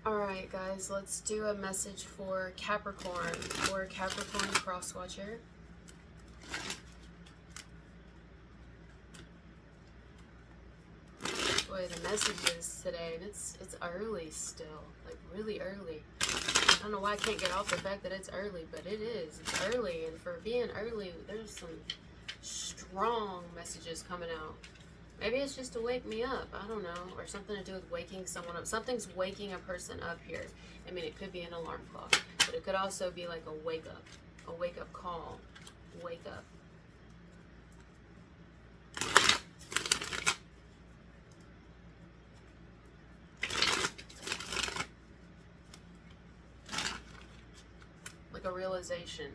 Alright guys, let's do a message for Capricorn, or Capricorn cross-watcher. Boy, the messages today, and it's early still, like really early. I don't know why I can't get off the fact that it's early, but it is. It's early, and for being early, there's some strong messages coming out. Maybe it's just to wake me up, I don't know, or something to do with waking someone up. Something's waking a person up here. I mean, it could be an alarm clock, but it could also be like a wake up call, wake up. Like a realization.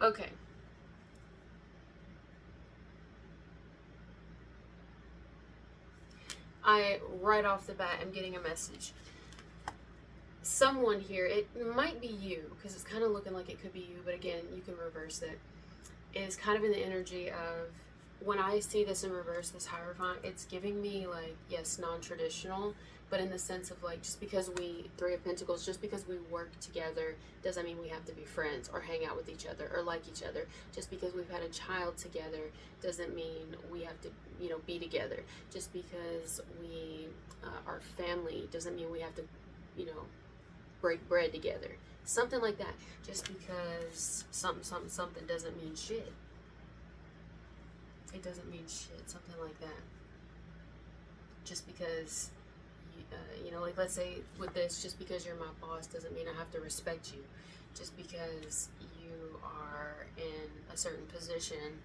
Okay. Right off the bat, am getting a message. Someone here, it might be you, because it's kind of looking like it could be you, but again, you can reverse it, is kind of in the energy of, when I see this in reverse, this Hierophant, it's giving me like, yes, non-traditional, but in the sense of like, just because Three of Pentacles, just because we work together doesn't mean we have to be friends or hang out with each other or like each other. Just because we've had a child together doesn't mean we have to, be together. Just because we are family doesn't mean we have to, break bread together. Something like that. Just because something doesn't mean shit. It doesn't mean shit. Something like that. Just because, like let's say with this, just because you're my boss doesn't mean I have to respect you. Just because you are in a certain position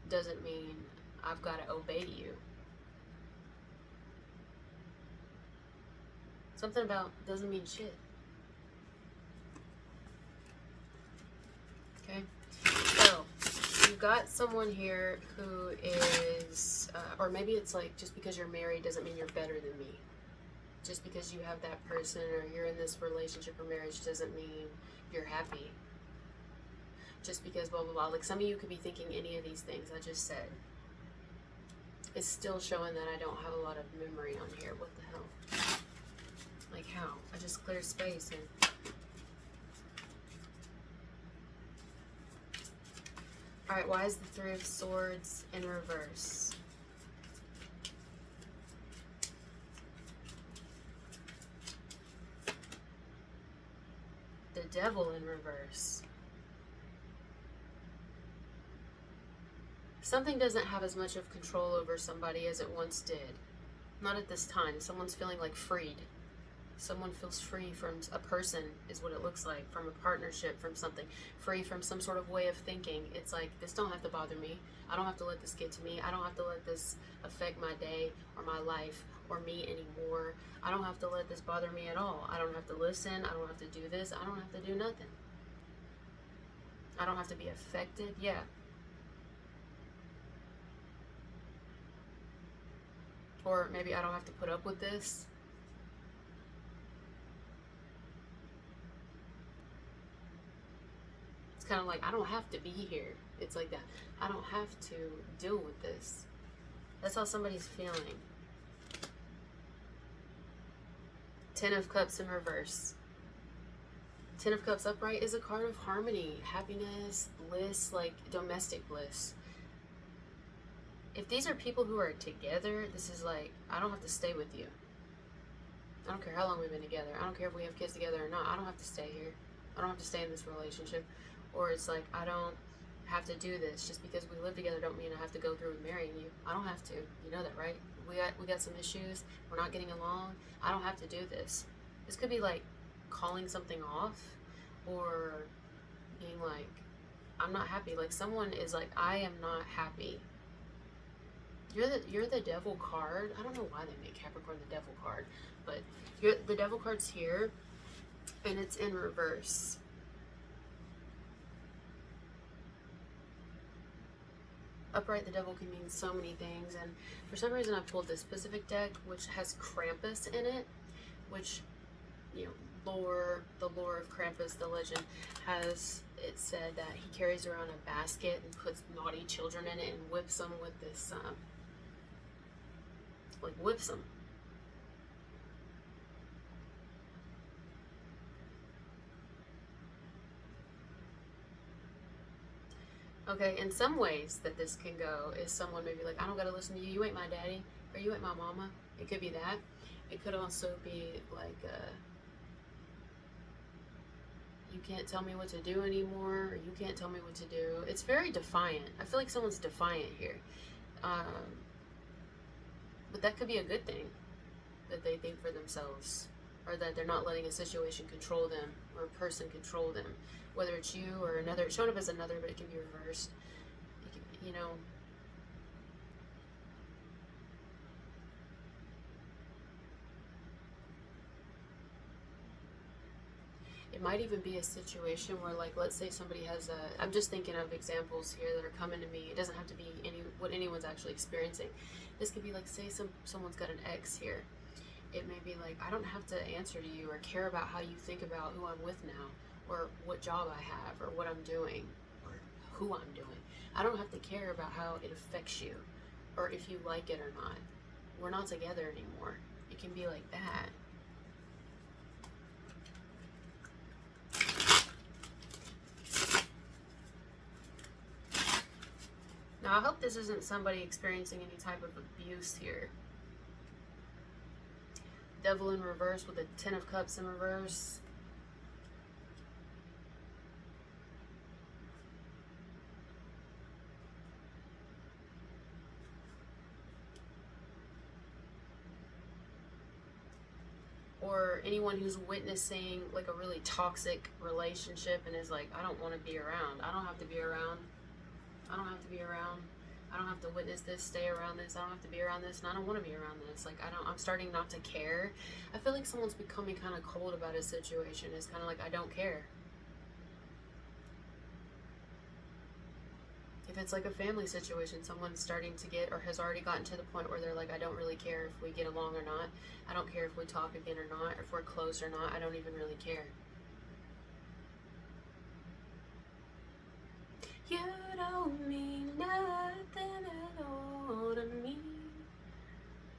doesn't mean I've got to obey you. Something about doesn't mean shit. Okay, so you've got someone here who is, or maybe it's like, just because you're married doesn't mean you're better than me. Just because you have that person or you're in this relationship or marriage doesn't mean you're happy. Just because blah, blah, blah. Like some of you could be thinking any of these things I just said. It's still showing that I don't have a lot of memory on here. What the hell? Like how? I just cleared space and... Alright, why is the Three of Swords in reverse? The Devil in reverse. Something doesn't have as much of control over somebody as it once did. Not at this time. Someone's feeling like freed. Someone feels free from a person, is what it looks like, from a partnership, from something. Free from some sort of way of thinking. It's like, this don't have to bother me. I don't have to let this get to me. I don't have to let this affect my day or my life or me anymore. I don't have to let this bother me at all. I don't have to listen. I don't have to do this. I don't have to do nothing. I don't have to be affected. Yeah. Or maybe I don't have to put up with this. It's kind of like, I don't have to be here. It's like that. I don't have to deal with this. That's how somebody's feeling. Ten of Cups in reverse. Ten of Cups upright is a card of harmony, happiness, bliss, like domestic bliss. If these are people who are together, this is like, I don't have to stay with you. I don't care how long we've been together. I don't care if we have kids together or not. I don't have to stay here. I don't have to stay in this relationship. Or it's like, I don't have to do this. Just because we live together don't mean I have to go through with marrying you. I don't have to. You know that, right? We got some issues. We're not getting along. I don't have to do this. This could be like calling something off, or being like, I'm not happy. Like someone is like, I am not happy. You're the Devil card. I don't know why they make Capricorn the Devil card, but the Devil card's here, and it's in reverse. Upright, the devil can mean so many things, and for some reason I pulled this specific deck, which has Krampus in it, which, you know, the lore of Krampus, the legend, has it said that he carries around a basket and puts naughty children in it and whips them with this, like whips them. Okay, in some ways that this can go is someone maybe like, I don't gotta listen to you, you ain't my daddy, or you ain't my mama. It could be that. It could also be like, you can't tell me what to do anymore, or you can't tell me what to do. It's very defiant. I feel like someone's defiant here. But that could be a good thing, that they think for themselves, or that they're not letting a situation control them, or a person control them. Whether it's you or another, it's shown up as another, but it can be reversed. You know, it might even be a situation where, like, let's say somebody has a, I'm just thinking of examples here that are coming to me. It doesn't have to be what anyone's actually experiencing. This could be like, say someone's got an ex here. It may be like, I don't have to answer to you or care about how you think about who I'm with now, or what job I have, or what I'm doing, or who I'm doing. I don't have to care about how it affects you, or if you like it or not. We're not together anymore. It can be like that. Now, I hope this isn't somebody experiencing any type of abuse here. Devil in reverse with a 10 of Cups in reverse. Or anyone who's witnessing like a really toxic relationship and is like, I don't want to be around. I don't have to be around. I don't have to be around. I don't have to witness this, stay around this. I don't have to be around this, and I don't want to be around this. Like, I'm starting not to care. I feel like someone's becoming kind of cold about a situation. It's kind of like, I don't care. If it's like a family situation, someone's starting to get, or has already gotten to the point where they're like, I don't really care if we get along or not. I don't care if we talk again or not, or if we're close or not. I don't even really care. You don't mean nothing at all to me.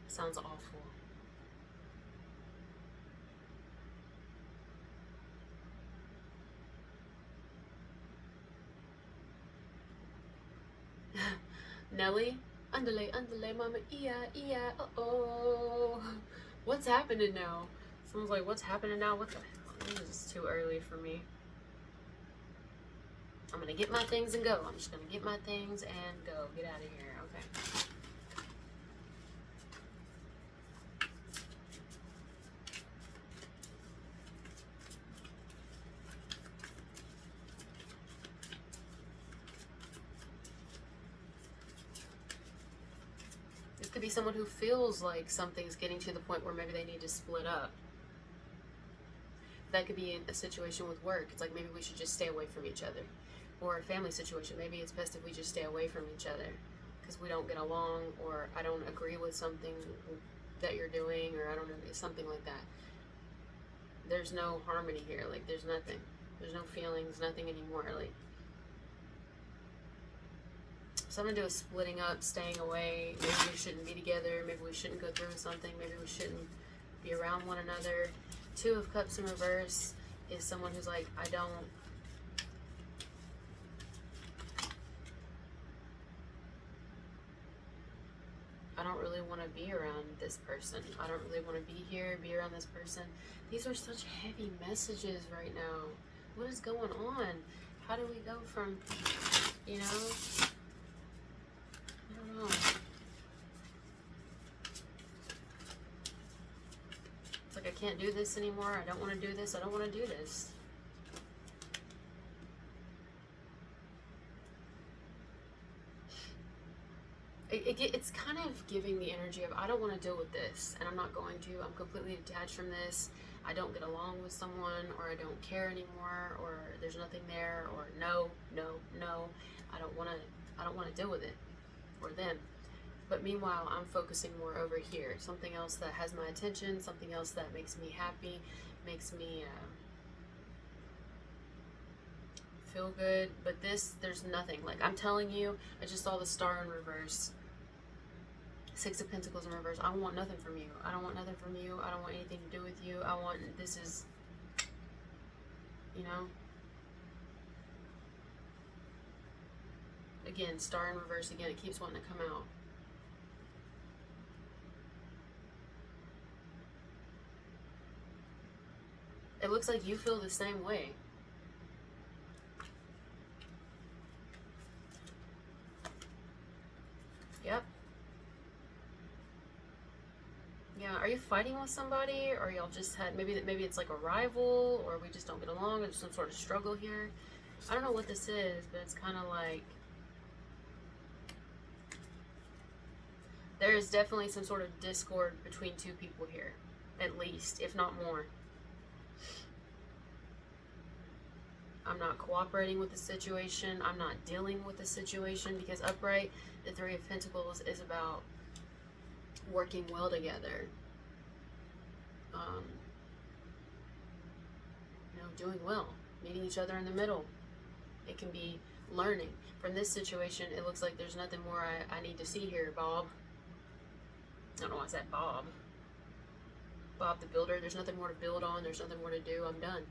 Sounds awful. Nelly, underlay, mama, oh. What's happening now? Someone's like, what's happening now? What the hell? This is too early for me. I'm gonna get my things and go. I'm just gonna get my things and go. Get out of here. Okay. This could be someone who feels like something's getting to the point where maybe they need to split up. That could be in a situation with work. It's like, maybe we should just stay away from each other. Or a family situation. Maybe it's best if we just stay away from each other because we don't get along, or I don't agree with something that you're doing, or I don't know, something like that. There's no harmony here. Like, there's nothing. There's no feelings, nothing anymore. Like, something to do with splitting up, staying away. Maybe we shouldn't be together. Maybe we shouldn't go through something. Maybe we shouldn't be around one another. 2 of Cups in reverse is someone who's like, I don't really want to be around this person. I don't really want to be here, be around this person. These are such heavy messages right now. What is going on? How do we go from, you know, I don't know. It's like, I can't do this anymore. I don't want to do this. I don't want to do this. It's kind of giving the energy of, I don't want to deal with this, and I'm not going to. I'm completely detached from this. I don't get along with someone, or I don't care anymore, or there's nothing there, or no. I don't want to deal with it. for them. But meanwhile, I'm focusing more over here. Something else that has my attention, something else that makes me happy, makes me feel good. But this, there's nothing. Like, I'm telling you, I just saw the Star in reverse. Six of Pentacles in reverse. I want nothing from you. I don't want nothing from you. I don't want anything to do with you. I want, this is, you know. Again, Star in reverse again. It keeps wanting to come out. It looks like you feel the same way. Yep. Yeah, are you fighting with somebody, or y'all just had, maybe it's like a rival, or we just don't get along, or there's some sort of struggle here. I don't know what this is, but it's kind of like there is definitely some sort of discord between two people here, at least, if not more. I'm not cooperating with the situation. I'm not dealing with the situation, because upright, the Three of Pentacles is about working well together. You know, doing well, meeting each other in the middle. It can be learning. From this situation, it looks like there's nothing more I need to see here, Bob. I don't know why I said Bob. Bob the Builder. There's nothing more to build on. There's nothing more to do. I'm done.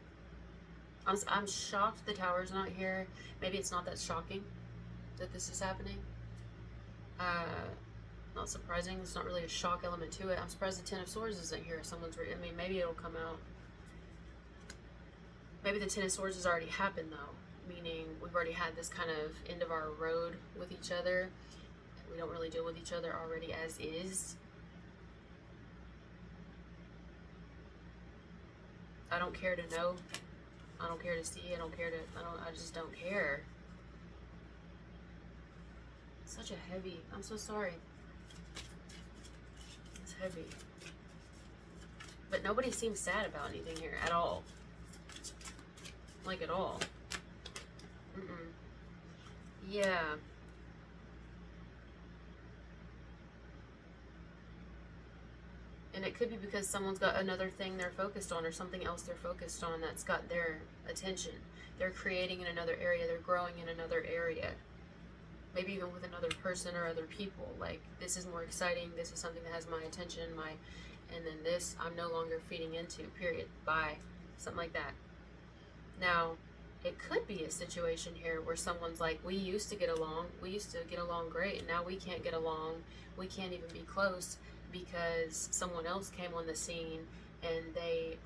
I'm shocked the Tower's not here. Maybe it's not that shocking that this is happening. Not surprising. It's not really a shock element to it. I'm surprised the Ten of Swords isn't here. I mean, maybe it'll come out. Maybe the Ten of Swords has already happened, though. Meaning we've already had this kind of end of our road with each other. We don't really deal with each other already as is. I don't care to know. I don't care to see. I just don't care. It's such a heavy. I'm so sorry. It's heavy. But nobody seems sad about anything here at all. Like, at all. Yeah. And it could be because someone's got another thing they're focused on, or something else they're focused on that's got their attention. They're creating in another area. They're growing in another area. Maybe even with another person or other people. Like, this is more exciting. This is something that has my attention. And then this, I'm no longer feeding into, period. Bye. Something like that. Now, it could be a situation here where someone's like, we used to get along. We used to get along great. And now we can't get along. We can't even be close, because someone else came on the scene and they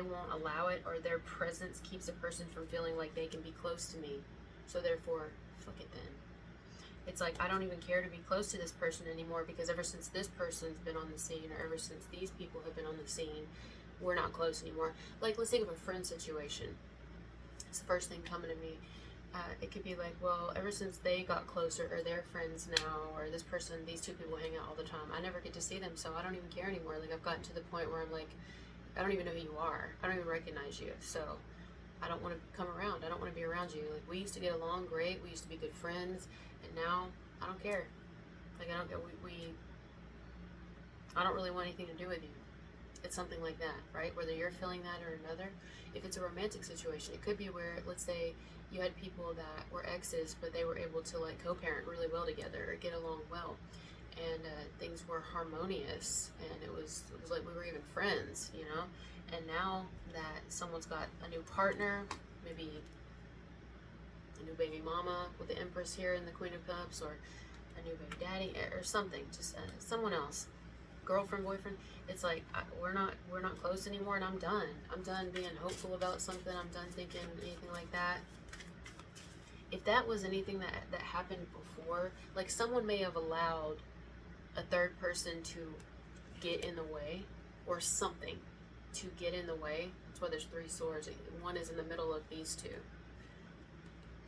won't allow it, or their presence keeps a person from feeling like they can be close to me. So therefore, fuck it then. It's like, I don't even care to be close to this person anymore, because ever since this person's been on the scene, or ever since these people have been on the scene, we're not close anymore. Like, let's think of a friend situation. It's the first thing coming to me. It could be like, well, ever since they got closer, or they're friends now, or this person, these two people hang out all the time, I never get to see them, so I don't even care anymore. Like, I've gotten to the point where I'm like, I don't even know who you are. I don't even recognize you, so I don't want to come around. I don't want to be around you. Like, we used to get along great. We used to be good friends, and now I don't care. Like, I don't get, I don't really want anything to do with you. It's something like that, right? Whether you're feeling that or another. If it's a romantic situation, it could be where, let's say, you had people that were exes, but they were able to, like, co-parent really well together, or get along well, and things were harmonious, and it was like we were even friends, you know. And now that someone's got a new partner, maybe a new baby mama with the Empress here and the Queen of Cups, or a new baby daddy, or something, just someone else, girlfriend, boyfriend. It's like, we're not close anymore, and I'm done being hopeful about something. I'm done thinking anything like that. If that was anything that happened before, like, someone may have allowed a third person to get in the way, or something to get in the way. That's why there's three swords. One is in the middle of these two.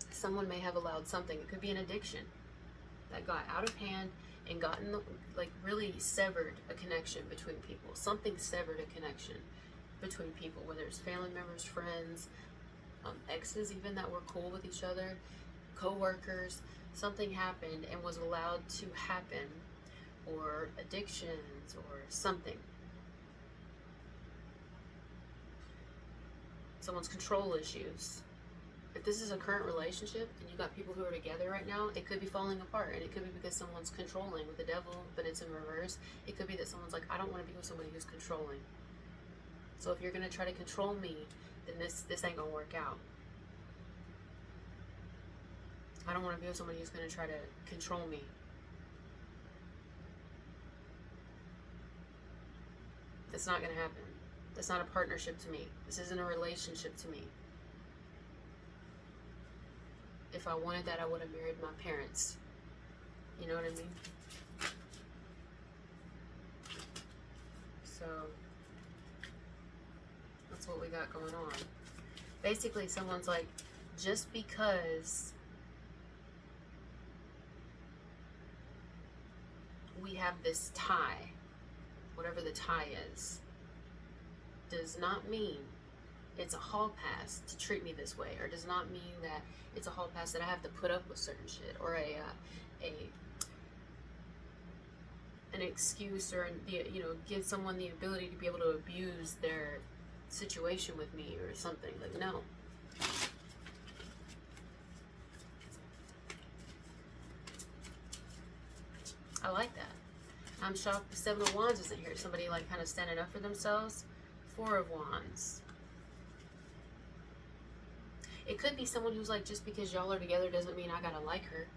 Someone may have allowed something. It could be an addiction that got out of hand and really severed a connection between people. Something severed a connection between people, whether it's family members, friends, exes even that were cool with each other, co-workers. something happened and was allowed to happen, or addictions or something. Someone's control issues. If this is a current relationship and you got people who are together right now, it could be falling apart, and it could be because someone's controlling with the devil, but it's in reverse. It could be that someone's like, I don't want to be with somebody who's controlling. So if you're going to try to control me, then this ain't going to work out. I don't want to be with somebody who's going to try to control me. It's not going to happen. That's not a partnership to me. This isn't a relationship to me. If I wanted that, I would have married my parents. You know what I mean? So, that's what we got going on. Basically, someone's like, just because we have this tie, whatever the tie is, does not mean it's a hall pass to treat me this way, or does not mean that it's a hall pass that I have to put up with certain shit, or an excuse, or give someone the ability to be able to abuse their situation with me or something. Like, no. I like that. I'm shocked the Seven of Wands isn't here. Somebody like kind of standing up for themselves. Four of Wands. It could be someone who's like, just because y'all are together doesn't mean I gotta like her.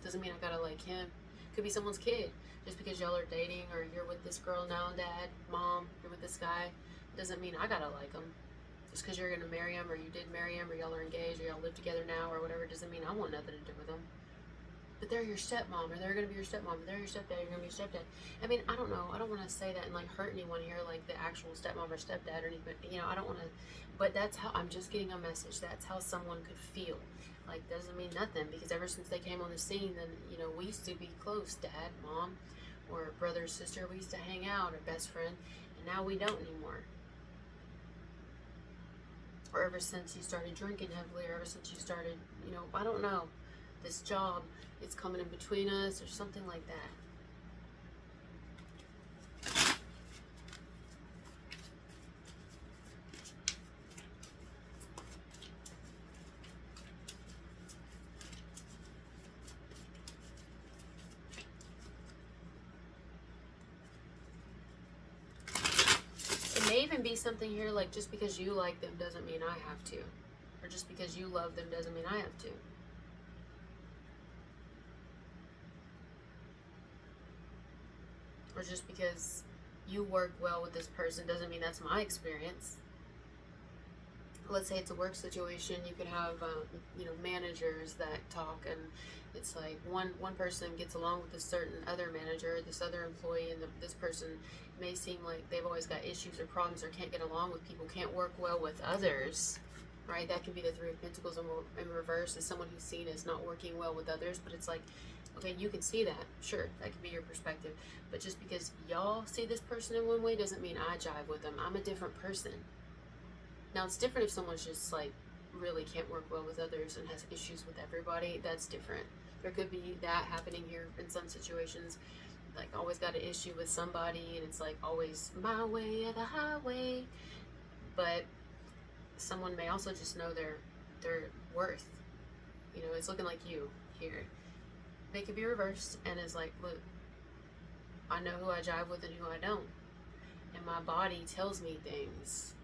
Doesn't mean I gotta like him. Could be someone's kid. Just because y'all are dating, or you're with this girl now, dad, mom, you're with this guy, doesn't mean I gotta like him. Just because you're gonna marry him, or you did marry him, or y'all are engaged, or y'all live together now, or whatever, doesn't mean I want nothing to do with them. But they're your stepmom, or they're gonna be your stepmom, or they're your stepdad, you're gonna be your stepdad. I mean, I don't know. I don't want to say that and like hurt anyone here, like the actual stepmom or stepdad or anything. I don't want to. But that's how I'm just getting a message. That's how someone could feel. Like, doesn't mean nothing, because ever since they came on the scene, then we used to be close, dad, mom, or brother, sister. We used to hang out, or best friend, and now we don't anymore. Or ever since you started drinking heavily, or ever since you started, I don't know, this job, it's coming in between us, or something like that. It may even be something here like, just because you like them doesn't mean I have to. Or just because you love them doesn't mean I have to. Or just because you work well with this person doesn't mean that's my experience. Let's say it's a work situation. You could have, managers that talk, and it's like one person gets along with this certain other manager, this other employee, and this person may seem like they've always got issues or problems, or can't get along with people, can't work well with others, right? That could be the Three of Pentacles in reverse, as someone who's seen as not working well with others. But it's like, okay, you can see that. Sure, that could be your perspective. But just because y'all see this person in one way doesn't mean I jive with them. I'm a different person. Now, it's different if someone's just like really can't work well with others and has issues with everybody. That's different. There could be that happening here in some situations. Like, always got an issue with somebody, and it's like always my way or the highway. But someone may also just know their worth. It's looking like you here. They could be reversed, and it's like, look, I know who I jive with and who I don't. And my body tells me things.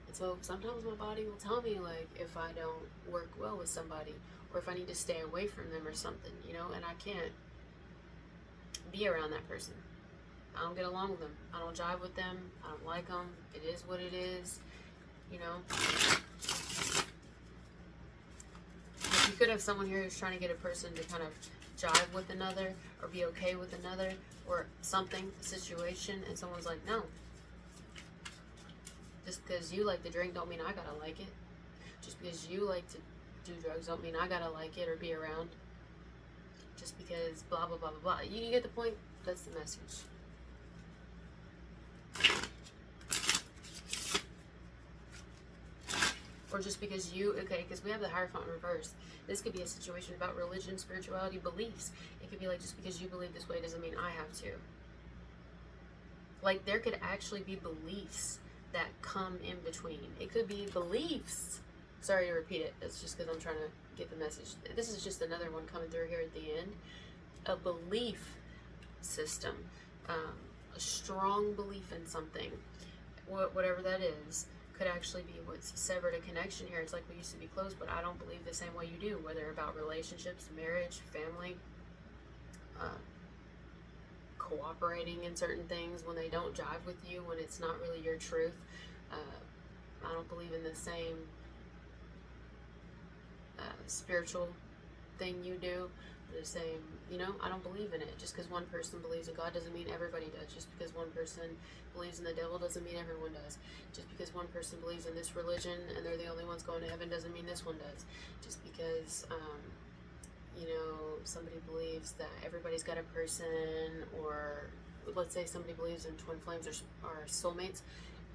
And so sometimes my body will tell me, like, if I don't work well with somebody, or if I need to stay away from them or something, and I can't be around that person. I don't get along with them. I don't jive with them. I don't like them. It is what it is, You could have someone here who's trying to get a person to kind of jive with another, or be okay with another, or something, a situation, and someone's like, no. Just because you like to drink don't mean I gotta like it. Just because you like to do drugs don't mean I gotta like it or be around. Just because blah, blah, blah, blah, blah. You get the point? That's the message. Or just because you, okay, because we have the Hierophant in reverse. This could be a situation about religion, spirituality, beliefs. It could be like, just because you believe this way doesn't mean I have to. Like, there could actually be beliefs that come in between. It could be beliefs. Sorry to repeat it. It's just because I'm trying to get the message. This is just another one coming through here at the end. A belief system. A strong belief in something. Whatever that is. Could actually be what's severed a connection here. It's like we used to be close, but I don't believe the same way you do, whether about relationships, marriage, family, cooperating in certain things when they don't jive with you, when it's not really your truth. I don't believe in the same spiritual thing you do, the same, you know, I don't believe in it. Just because one person believes in God doesn't mean everybody does. Just because one person believes in the devil doesn't mean everyone does. Just because one person believes in this religion and they're the only ones going to heaven doesn't mean this one does. Just because, you know, somebody believes that everybody's got a person, or let's say somebody believes in twin flames or soulmates,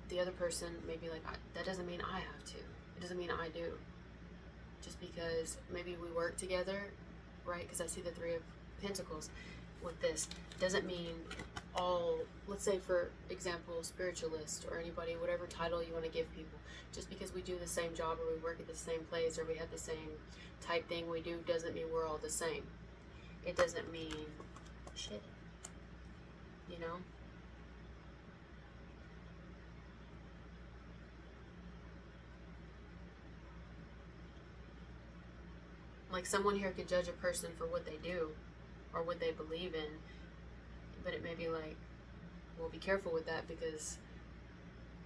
the other person may be like, that doesn't mean I have to. It doesn't mean I do. Just because maybe we work together, right? Because I see the Three of Pentacles with this. Doesn't mean all, let's say for example, spiritualist or anybody, whatever title you want to give people, just because we do the same job or we work at the same place or we have the same type thing we do doesn't mean we're all the same. It doesn't mean shit, you know? Like, someone here could judge a person for what they do or what they believe in, but it may be like, well, be careful with that because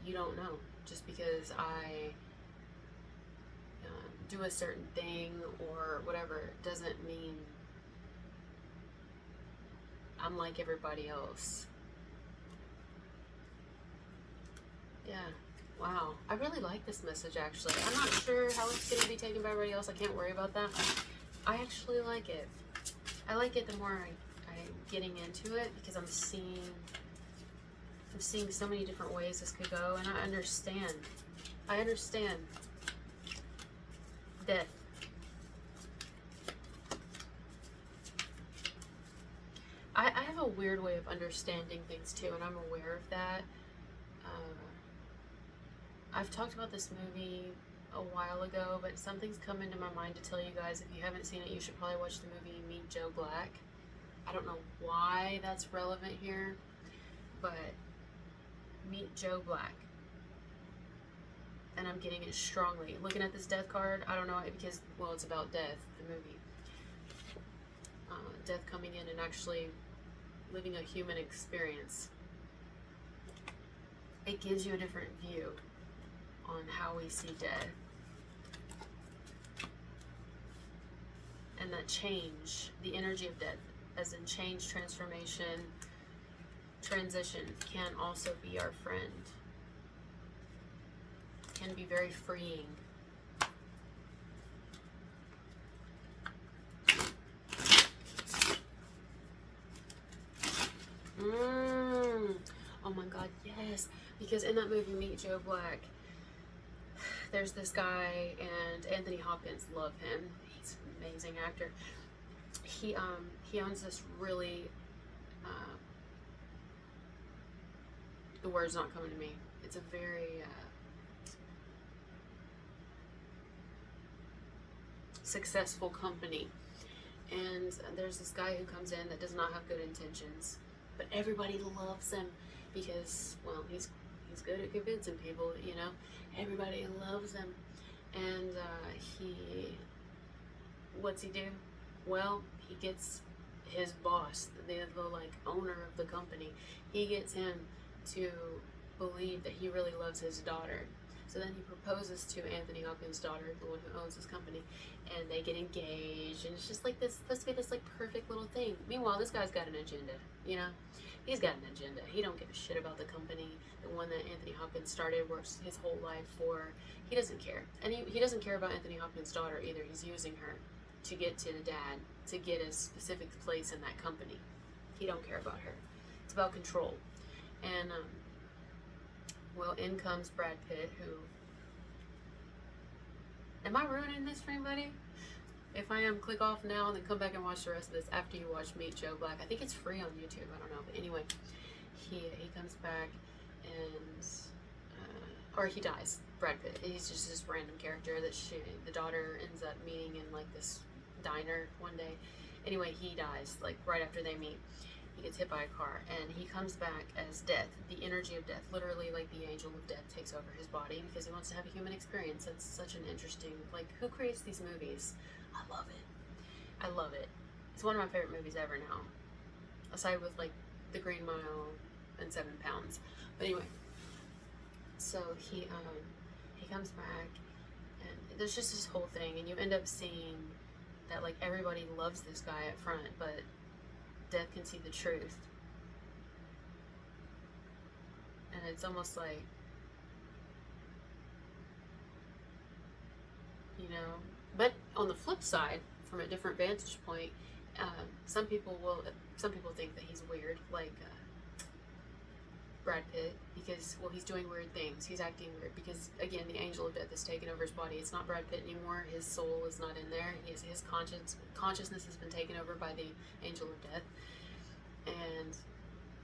you don't know. Just because I do a certain thing or whatever doesn't mean I'm like everybody else. Yeah. Wow. I really like this message, actually. I'm not sure how it's going to be taken by everybody else. I can't worry about that. I actually like it. I like it the more I'm getting into it, because I'm seeing so many different ways this could go, and I understand. I understand death. I have a weird way of understanding things too, and I'm aware of that. I've talked about this movie a while ago, but something's come into my mind to tell you guys. If you haven't seen it, you should probably watch the movie Meet Joe Black. I don't know why that's relevant here, but Meet Joe Black. And I'm getting it strongly. Looking at this death card, I don't know, because, well, it's about death, the movie. Death coming in and actually living a human experience. It gives you a different view on how we see death. And that change, the energy of death, as in change, transformation, transition, can also be our friend. Can be very freeing. Oh my God, yes. Because in that movie, Meet Joe Black, there's this guy, and Anthony Hopkins, love him. He's an amazing actor. He owns this really, the word's not coming to me. It's a very successful company. And there's this guy who comes in that does not have good intentions, but everybody loves him because, well, he's good at convincing people, you know. Everybody loves him. And what's he do? Well, he gets his boss, the like owner of the company, he gets him to believe that he really loves his daughter. So then he proposes to Anthony Hopkins' daughter, the one who owns this company, and they get engaged, and it's just like this, supposed to be this like perfect little thing. Meanwhile, this guy's got an agenda, you know? He's got an agenda. He don't give a shit about the company, the one that Anthony Hopkins started, works his whole life for. He doesn't care. And he doesn't care about Anthony Hopkins' daughter either. He's using her to get to the dad, to get a specific place in that company. He don't care about her. It's about control. And, well, in comes Brad Pitt, who Am I ruining this for anybody? If I am, click off now and then come back and watch the rest of this after you watch Meet Joe Black. I think it's free on YouTube. I don't know. But anyway, he comes back and or he dies. Brad Pitt. He's just this random character that the daughter ends up meeting in like this diner one day. Anyway, he dies like right after they meet. He gets hit by a car and he comes back as death, the energy of death. Literally, like the angel of death takes over his body because he wants to have a human experience. That's such an interesting, like, who creates these movies? I love it. I love it. It's one of my favorite movies ever now, aside with like The Green Mile and 7 Pounds. But anyway, so he comes back and there's just this whole thing, and you end up seeing that like everybody loves this guy up front, but death can see the truth. And it's almost like, you know, but on the flip side, from a different vantage point, some people think that he's weird, like Brad Pitt, because, well, he's doing weird things, he's acting weird, because again, the angel of death has taken over his body. It's not Brad Pitt anymore. His soul is not in there. His consciousness has been taken over by the angel of death. And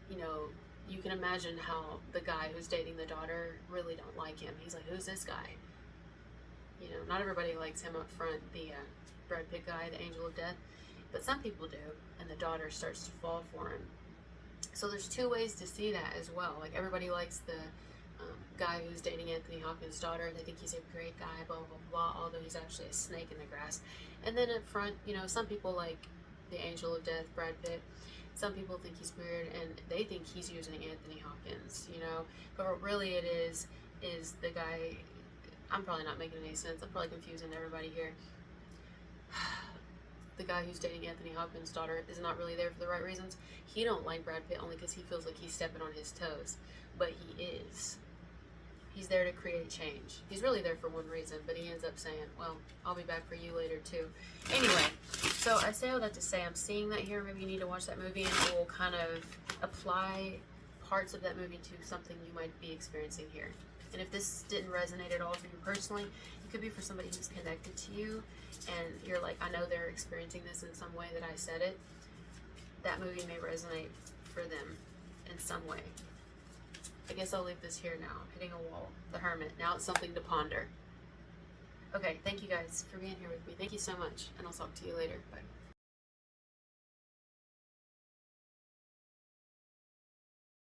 you know, you can imagine how the guy who's dating the daughter really don't like him. He's like, who's this guy? You know, not everybody likes him up front, the Brad Pitt guy, the angel of death, but some people do, and the daughter starts to fall for him. So there's two ways to see that as well. Like, everybody likes the guy who's dating Anthony Hopkins' daughter. They think he's a great guy, blah, blah, blah, although he's actually a snake in the grass. And then up front, you know, some people like the angel of death, Brad Pitt. Some people think he's weird, and they think he's using Anthony Hopkins, you know. But what really it is the guy. I'm probably not making any sense. I'm probably confusing everybody here. The guy who's dating Anthony Hopkins' daughter is not really there for the right reasons. He don't like Brad Pitt only because he feels like he's stepping on his toes. But he is. He's there to create change. He's really there for one reason, but he ends up saying, well, I'll be back for you later too. Anyway, so I say all that to say I'm seeing that here. Maybe you need to watch that movie, and it will kind of apply parts of that movie to something you might be experiencing here. And if this didn't resonate at all for you personally, it could be for somebody who's connected to you, and you're like, I know they're experiencing this in some way that I said it. That movie may resonate for them in some way. I guess I'll leave this here now. Hitting a wall. The Hermit. Now it's something to ponder. Okay, thank you guys for being here with me. Thank you so much, and I'll talk to you later. Bye.